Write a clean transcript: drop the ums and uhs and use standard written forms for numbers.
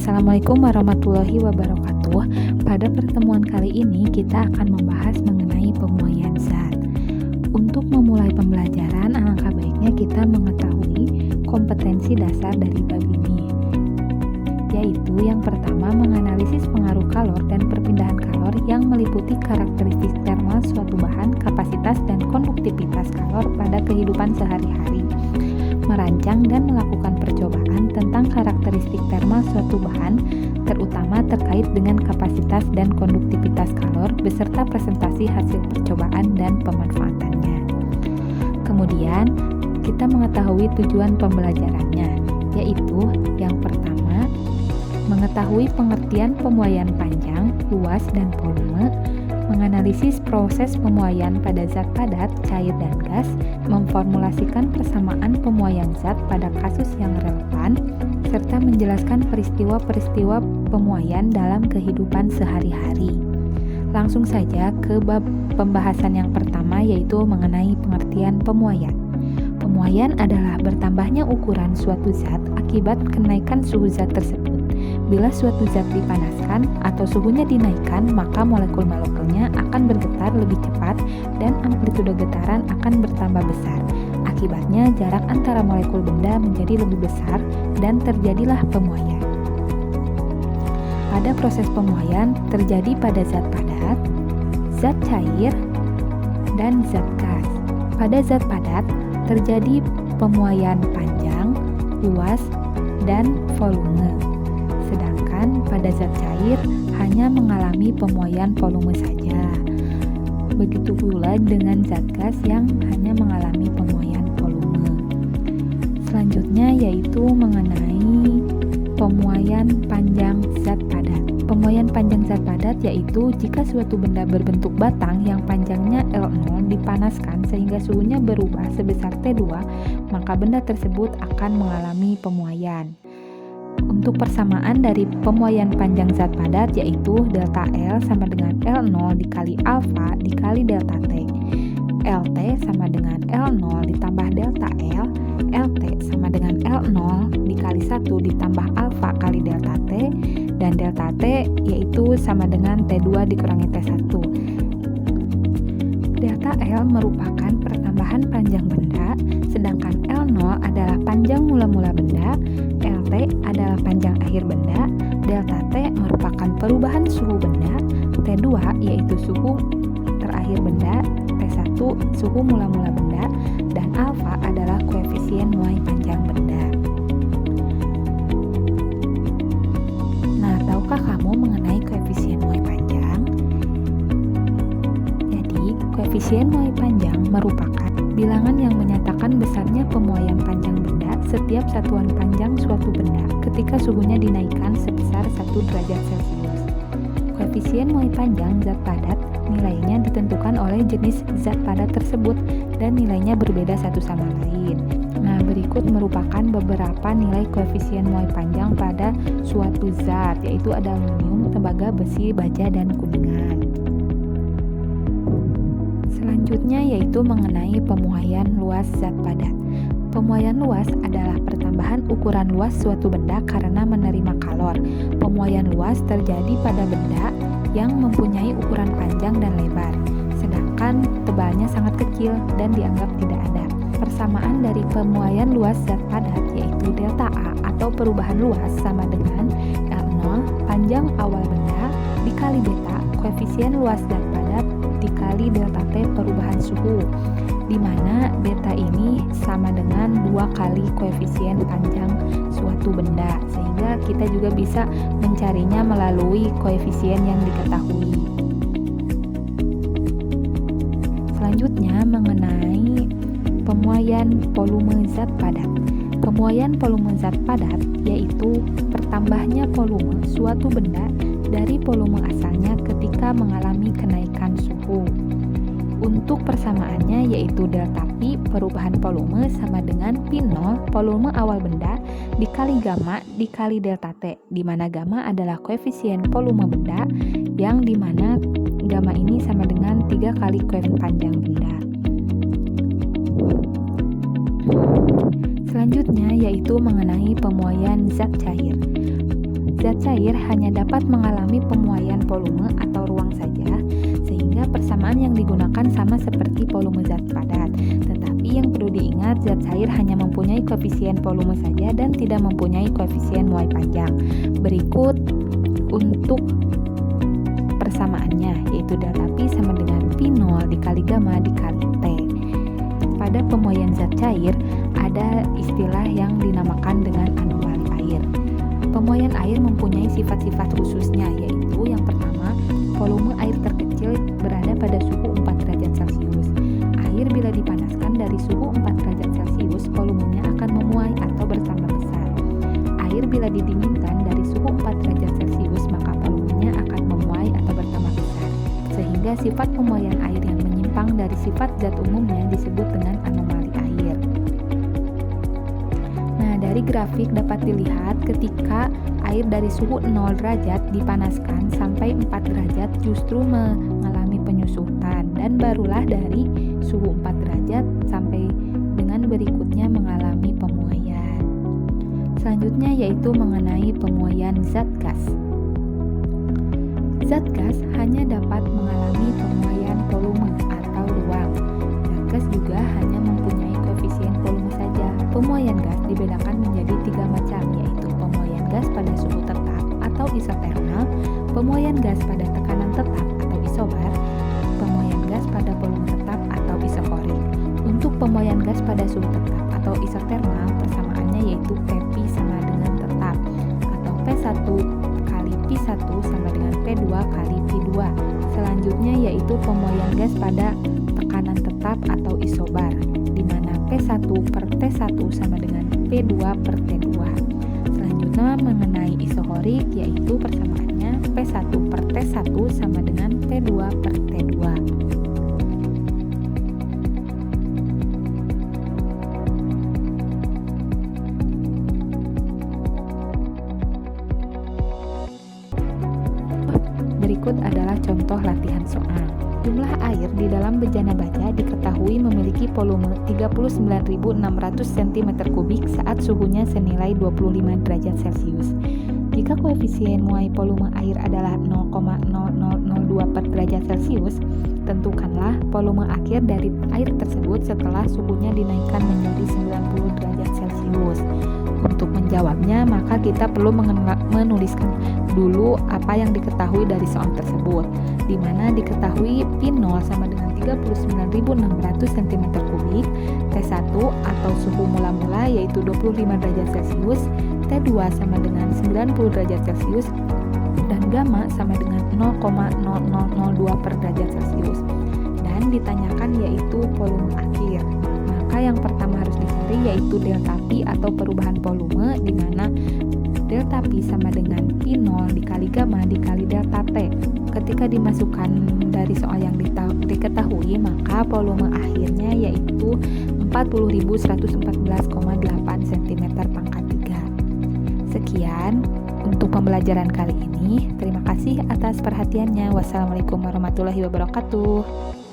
Assalamualaikum warahmatullahi wabarakatuh. Pada pertemuan kali ini kita akan membahas mengenai pemuaian zat. Untuk memulai pembelajaran, alangkah baiknya kita mengetahui kompetensi dasar dari bab ini, yaitu yang pertama menganalisis pengaruh kalor dan perpindahan kalor yang meliputi karakteristik termal suatu bahan, kapasitas dan konduktivitas kalor pada kehidupan sehari-hari. Merancang dan melakukan percobaan tentang karakteristik termal suatu bahan, terutama terkait dengan kapasitas dan konduktivitas kalor beserta presentasi hasil percobaan dan pemanfaatannya. Kemudian, kita mengetahui tujuan pembelajarannya, yaitu yang pertama, mengetahui pengertian pemuaian panjang, luas, dan volume, menganalisis proses pemuaian pada zat padat, cair, dan gas, memformulasikan persamaan pemuaian zat pada kasus yang relevan, serta menjelaskan peristiwa-peristiwa pemuaian dalam kehidupan sehari-hari. Langsung saja ke bab pembahasan yang pertama, yaitu mengenai pengertian pemuaian. Pemuaian adalah bertambahnya ukuran suatu zat akibat kenaikan suhu zat tersebut. Bila suatu zat dipanaskan atau suhunya dinaikkan, maka molekul-molekulnya akan bergetar lebih cepat dan amplitude getaran akan bertambah besar. Akibatnya, jarak antara molekul benda menjadi lebih besar dan terjadilah pemuaian. Pada proses pemuaian terjadi pada zat padat, zat cair, dan zat gas. Pada zat padat terjadi pemuaian panjang, luas, dan volume. Sedangkan pada zat cair hanya mengalami pemuaian volume saja. Begitu pula dengan zat gas yang hanya mengalami pemuaian volume. Selanjutnya yaitu mengenai pemuaian panjang zat padat. Pemuaian panjang zat padat yaitu jika suatu benda berbentuk batang yang panjangnya L0 dipanaskan sehingga suhunya berubah sebesar T2, maka benda tersebut akan mengalami pemuaian. Untuk persamaan dari pemuaian panjang zat padat yaitu delta L sama dengan L0 dikali alfa dikali delta T. LT sama dengan L0 ditambah delta L, LT sama dengan L0 dikali 1 ditambah alfa kali delta T, dan delta T yaitu sama dengan T2 dikurangi T1. Delta L merupakan pertambahan panjang benda, sedangkan L0 adalah panjang mula-mula benda, LT adalah panjang akhir benda, delta T merupakan perubahan suhu benda, T2 yaitu suhu terakhir benda, T1 suhu mula-mula benda, dan alfa adalah koefisien muai panjang benda. Nah, tahukah kamu mengenai koefisien muai panjang? Jadi, koefisien muai panjang merupakan bilangan yang menyatakan besarnya pemuaian panjang benda setiap satuan panjang suatu benda ketika suhunya dinaikkan sebesar 1 derajat Celcius. Koefisien muai panjang zat padat nilainya ditentukan oleh jenis zat padat tersebut dan nilainya berbeda satu sama lain. Nah, berikut merupakan beberapa nilai koefisien muai panjang pada suatu zat, yaitu ada aluminium, tembaga, besi, baja, dan kuningan. Selanjutnya yaitu mengenai pemuaian luas zat padat. Pemuaian luas adalah pertambahan ukuran luas suatu benda karena menerima kalor. Pemuaian luas terjadi pada benda yang mempunyai ukuran panjang dan lebar, sedangkan tebalnya sangat kecil dan dianggap tidak ada. Persamaan dari pemuaian luas zat padat yaitu delta A atau perubahan luas sama dengan L0 panjang awal benda dikali beta koefisien luas zat padat dikali delta T perubahan suhu, di mana beta ini sama dengan 2 kali koefisien panjang suatu benda, sehingga kita juga bisa mencarinya melalui koefisien yang diketahui. Selanjutnya mengenai pemuaian volume zat padat. Pemuaian volume zat padat yaitu pertambahnya volume suatu benda dari volume asalnya ketika mengalami kenaikan suhu. Untuk persamaannya yaitu delta P perubahan volume sama dengan P0 volume awal benda dikali gamma dikali delta T, di mana gamma adalah koefisien volume benda yang dimana gamma ini sama dengan 3 kali koefisien panjang benda. Selanjutnya yaitu mengenai pemuaian zat cair. Zat cair hanya dapat mengalami pemuaian volume atau ruang saja, sehingga persamaan yang digunakan sama seperti volume zat padat. Tetapi yang perlu diingat, zat cair hanya mempunyai koefisien volume saja dan tidak mempunyai koefisien muai panjang. Berikut untuk persamaannya, yaitu delta Pi sama dengan P0 dikali gamma dikali T. Pada pemuaian zat cair, ada istilah yang dinamakan dengan anomali air. Pemuaian air mempunyai sifat-sifat khususnya, yaitu yang pertama, volume air terkecil berada pada suhu 4 derajat Celcius. Air bila dipanaskan dari suhu 4 derajat Celcius, volumenya akan memuai atau bertambah besar. Air bila didinginkan dari suhu 4 derajat Celcius, maka volumenya akan memuai atau bertambah besar. Sehingga sifat pemuaian air yang menyimpang dari sifat zat umumnya disebut dengan anomali air. Nah, dari grafik dapat dilihat ketika air dari suhu 0 derajat dipanaskan sampai 4 derajat justru mengalami penyusutan, dan barulah dari suhu 4 derajat sampai dengan berikutnya mengalami pemuaian. Selanjutnya yaitu mengenai pemuaian zat gas. Zat gas hanya dapat mengalami pemuaian volume atau ruang. Zat gas juga hanya mempunyai koefisien volume saja. Pemuaian gas dibedakan menjadi 3 macam, yaitu pemuaian gas pada suhu tetap atau isotermal, pemuaian gas pada tekanan tetap atau isobar, pemuaian gas pada volume tetap atau isokorik. Untuk pemuaian gas pada suhu tetap atau isotermal, persamaannya yaitu Pp sama dengan tetap, atau P1 kali P1 sama dengan P2 kali P2. Selanjutnya yaitu pemuaian gas pada tekanan tetap atau isobar, di mana P1 per T1 sama dengan P2 per T2. Selanjutnya mengenai isokorik, yaitu persamaannya P1 per T1 sama dengan P2 per T2. Berikut adalah contoh latihan soal. Jumlah air di dalam bejana baja diketahui memiliki volume 39.600 cm3 saat suhunya senilai 25 derajat Celcius. Jika koefisien muai volume air adalah 0,0002 per derajat Celcius, tentukanlah volume akhir dari air tersebut setelah suhunya dinaikkan menjadi 90 derajat Celcius. Untuk menjawabnya, maka kita perlu menuliskan dulu apa yang diketahui dari soal tersebut, di mana diketahui P0 sama dengan 39.600 cm3, T1 atau suhu mula-mula yaitu 25 derajat Celcius, T2 sama dengan 90 derajat Celcius, dan gamma sama dengan 0,0002 per derajat Celcius. Dan ditanyakan yaitu volume akhir. Maka yang pertama harus dicari yaitu delta P atau perubahan volume, di mana delta P sama dengan P0 dikali gamma dikali delta T. Ketika dimasukkan dari soal yang diketahui, maka volume akhirnya yaitu 40.114,8 cm/3. Sekian untuk pembelajaran kali ini. Terima kasih atas perhatiannya. Wassalamualaikum warahmatullahi wabarakatuh.